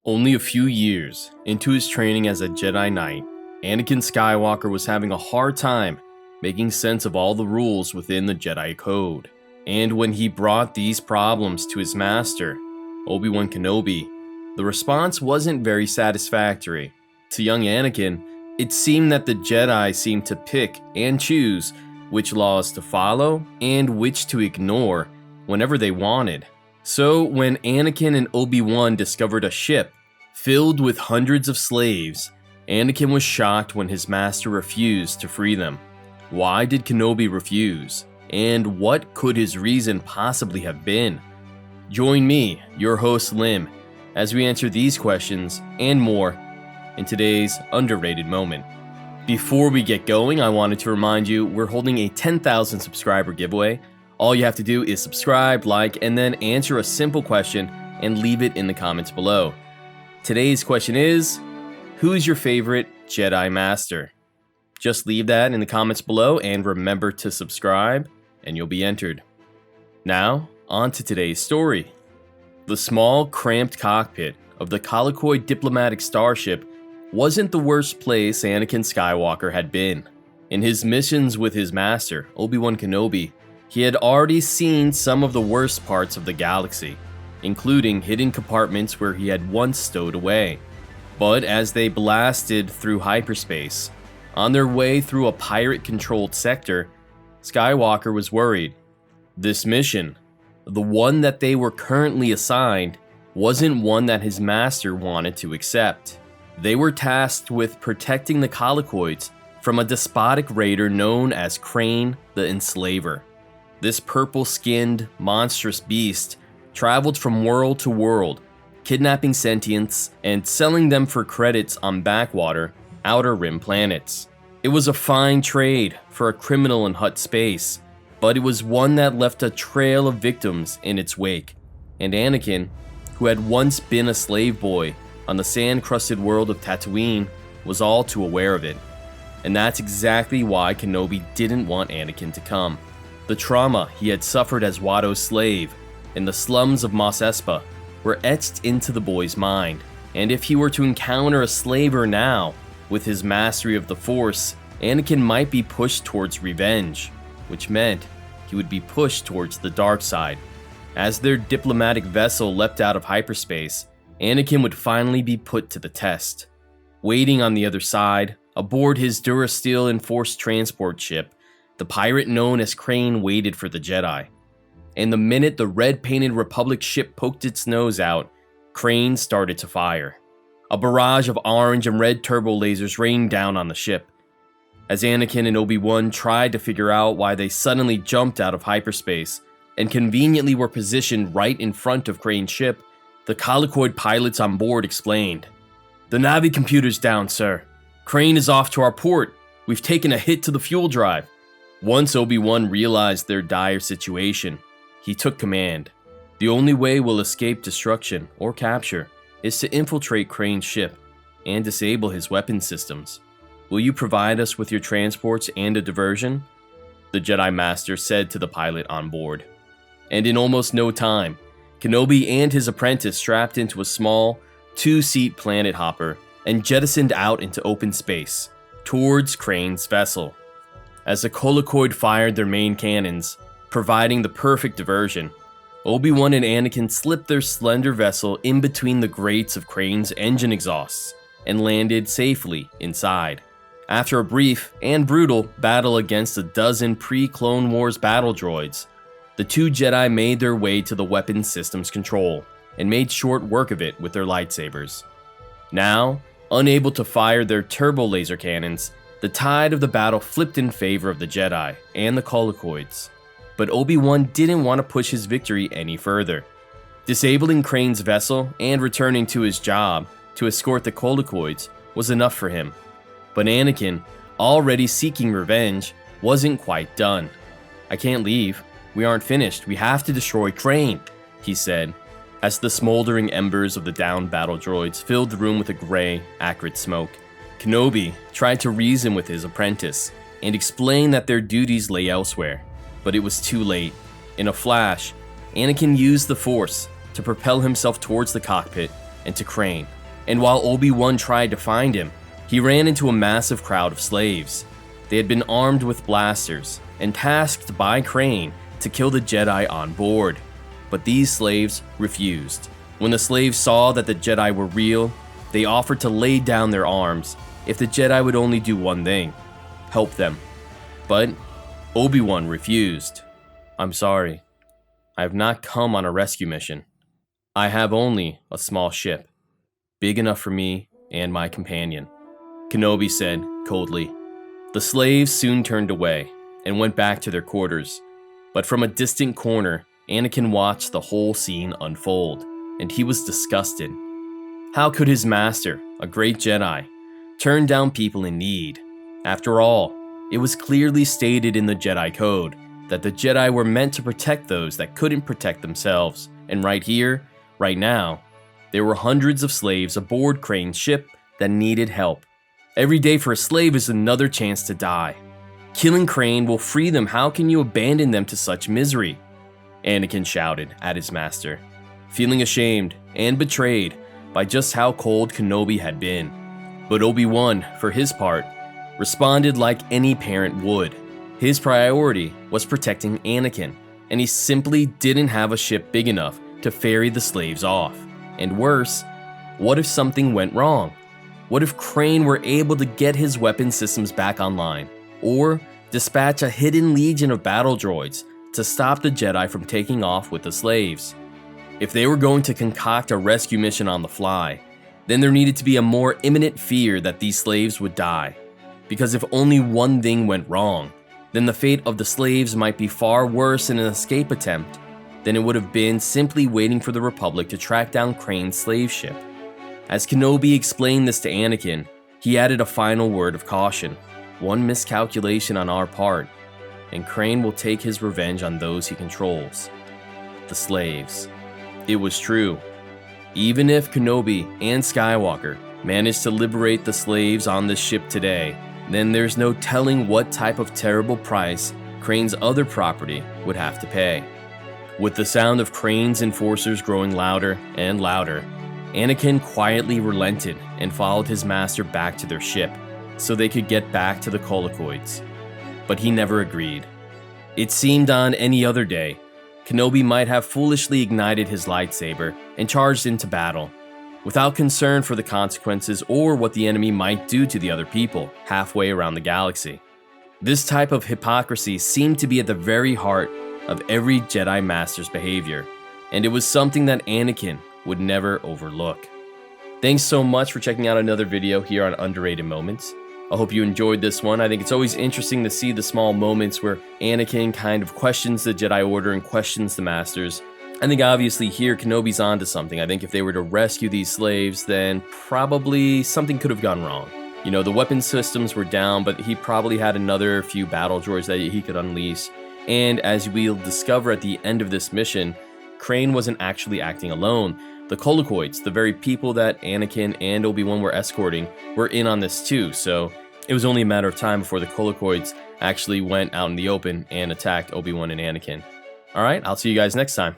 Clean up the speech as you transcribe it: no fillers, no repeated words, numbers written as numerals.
Only a few years into his training as a Jedi Knight, Anakin Skywalker was having a hard time making sense of all the rules within the Jedi Code. And when he brought these problems to his master, Obi-Wan Kenobi, the response wasn't very satisfactory. To young Anakin, it seemed that the Jedi seemed to pick and choose which laws to follow and which to ignore whenever they wanted. So when Anakin and Obi-Wan discovered a ship filled with hundreds of slaves, Anakin was shocked when his master refused to free them. Why did Kenobi refuse? And what could his reason possibly have been? Join me, your host Lim, as we answer these questions and more in today's underrated moment. Before we get going, I wanted to remind you we're holding a 10,000 subscriber giveaway. All you have to do is subscribe, like, and then answer a simple question and leave it in the comments below. Today's question is, who's your favorite Jedi Master? Just leave that in the comments below and remember to subscribe and you'll be entered. Now, on to today's story. The small, cramped cockpit of the Colicoid diplomatic starship wasn't the worst place Anakin Skywalker had been. In his missions with his master, Obi-Wan Kenobi, he had already seen some of the worst parts of the galaxy, including hidden compartments where he had once stowed away. But as they blasted through hyperspace, on their way through a pirate-controlled sector, Skywalker was worried. This mission, the one that they were currently assigned, wasn't one that his master wanted to accept. They were tasked with protecting the Colicoids from a despotic raider known as Krayn the Enslaver. This purple-skinned, monstrous beast traveled from world to world, kidnapping sentients and selling them for credits on backwater, outer rim planets. It was a fine trade for a criminal in Hutt space, but it was one that left a trail of victims in its wake. And Anakin, who had once been a slave boy on the sand-crusted world of Tatooine, was all too aware of it. And that's exactly why Kenobi didn't want Anakin to come. The trauma he had suffered as Watto's slave in the slums of Mos Espa were etched into the boy's mind, and if he were to encounter a slaver now, with his mastery of the Force, Anakin might be pushed towards revenge, which meant he would be pushed towards the dark side. As their diplomatic vessel leapt out of hyperspace, Anakin would finally be put to the test. Waiting on the other side, aboard his Durasteel enforced transport ship, the pirate known as Krayn waited for the Jedi. And the minute the red-painted Republic ship poked its nose out, Krayn started to fire. A barrage of orange and red turbo lasers rained down on the ship. As Anakin and Obi-Wan tried to figure out why they suddenly jumped out of hyperspace and conveniently were positioned right in front of Krayn's ship, the Colicoid pilots on board explained. "The Navi computer's down, sir. Krayn is off to our port. We've taken a hit to the fuel drive." Once Obi-Wan realized their dire situation, he took command. "The only way we'll escape destruction or capture is to infiltrate Krayn's ship and disable his weapon systems. Will you provide us with your transports and a diversion?" the Jedi Master said to the pilot on board. And in almost no time, Kenobi and his apprentice strapped into a small, two-seat planet hopper and jettisoned out into open space, towards Krayn's vessel. As the Colicoid fired their main cannons, providing the perfect diversion, Obi-Wan and Anakin slipped their slender vessel in between the grates of Krayn's engine exhausts and landed safely inside. After a brief and brutal battle against a dozen pre-Clone Wars battle droids, the two Jedi made their way to the weapons systems control and made short work of it with their lightsabers. Now, unable to fire their turbo laser cannons, the tide of the battle flipped in favor of the Jedi and the Colicoids. But Obi-Wan didn't want to push his victory any further. Disabling Krayn's vessel and returning to his job to escort the Colicoids was enough for him. But Anakin, already seeking revenge, wasn't quite done. "I can't leave. We aren't finished. We have to destroy Krayn," he said, as the smoldering embers of the downed battle droids filled the room with a gray, acrid smoke. Kenobi tried to reason with his apprentice and explain that their duties lay elsewhere, but it was too late. In a flash, Anakin used the Force to propel himself towards the cockpit and to Krayn. And while Obi-Wan tried to find him, he ran into a massive crowd of slaves. They had been armed with blasters and tasked by Krayn to kill the Jedi on board. But these slaves refused. When the slaves saw that the Jedi were real, they offered to lay down their arms if the Jedi would only do one thing: help them. But Obi-Wan refused. "I'm sorry. I have not come on a rescue mission. I have only a small ship, big enough for me and my companion," Kenobi said coldly. The slaves soon turned away and went back to their quarters. But from a distant corner, Anakin watched the whole scene unfold, and he was disgusted. How could his master, a great Jedi, turn down people in need? After all, it was clearly stated in the Jedi Code that the Jedi were meant to protect those that couldn't protect themselves. And right here, right now, there were hundreds of slaves aboard Krayn's ship that needed help. Every day for a slave is another chance to die. Killing Krayn will free them. How can you abandon them to such misery? Anakin shouted at his master, feeling ashamed and betrayed by just how cold Kenobi had been. But Obi-Wan, for his part, responded like any parent would. His priority was protecting Anakin, and he simply didn't have a ship big enough to ferry the slaves off. And worse, what if something went wrong? What if Krayn were able to get his weapon systems back online, or dispatch a hidden legion of battle droids to stop the Jedi from taking off with the slaves? If they were going to concoct a rescue mission on the fly, then there needed to be a more imminent fear that these slaves would die. Because if only one thing went wrong, then the fate of the slaves might be far worse in an escape attempt than it would have been simply waiting for the Republic to track down Krayn's slave ship. As Kenobi explained this to Anakin, he added a final word of caution: one miscalculation on our part, and Krayn will take his revenge on those he controls, the slaves. It was true. Even if Kenobi and Skywalker managed to liberate the slaves on this ship today, then there's no telling what type of terrible price Krayn's other property would have to pay. With the sound of Krayn's enforcers growing louder and louder, Anakin quietly relented and followed his master back to their ship so they could get back to the Colicoids. But he never agreed. It seemed on any other day, Kenobi might have foolishly ignited his lightsaber and charged into battle, without concern for the consequences or what the enemy might do to the other people halfway around the galaxy. This type of hypocrisy seemed to be at the very heart of every Jedi Master's behavior, and it was something that Anakin would never overlook. Thanks so much for checking out another video here on Underrated Moments. I hope you enjoyed this one. I think it's always interesting to see the small moments where Anakin kind of questions the Jedi Order and questions the Masters. I think obviously here Kenobi's onto something. I think if they were to rescue these slaves, then probably something could have gone wrong. You know, the weapon systems were down, but he probably had another few battle droids that he could unleash. And as we'll discover at the end of this mission, Krayn wasn't actually acting alone. The Colicoids, the very people that Anakin and Obi-Wan were escorting, were in on this too, so it was only a matter of time before the Colicoids actually went out in the open and attacked Obi-Wan and Anakin. Alright, I'll see you guys next time.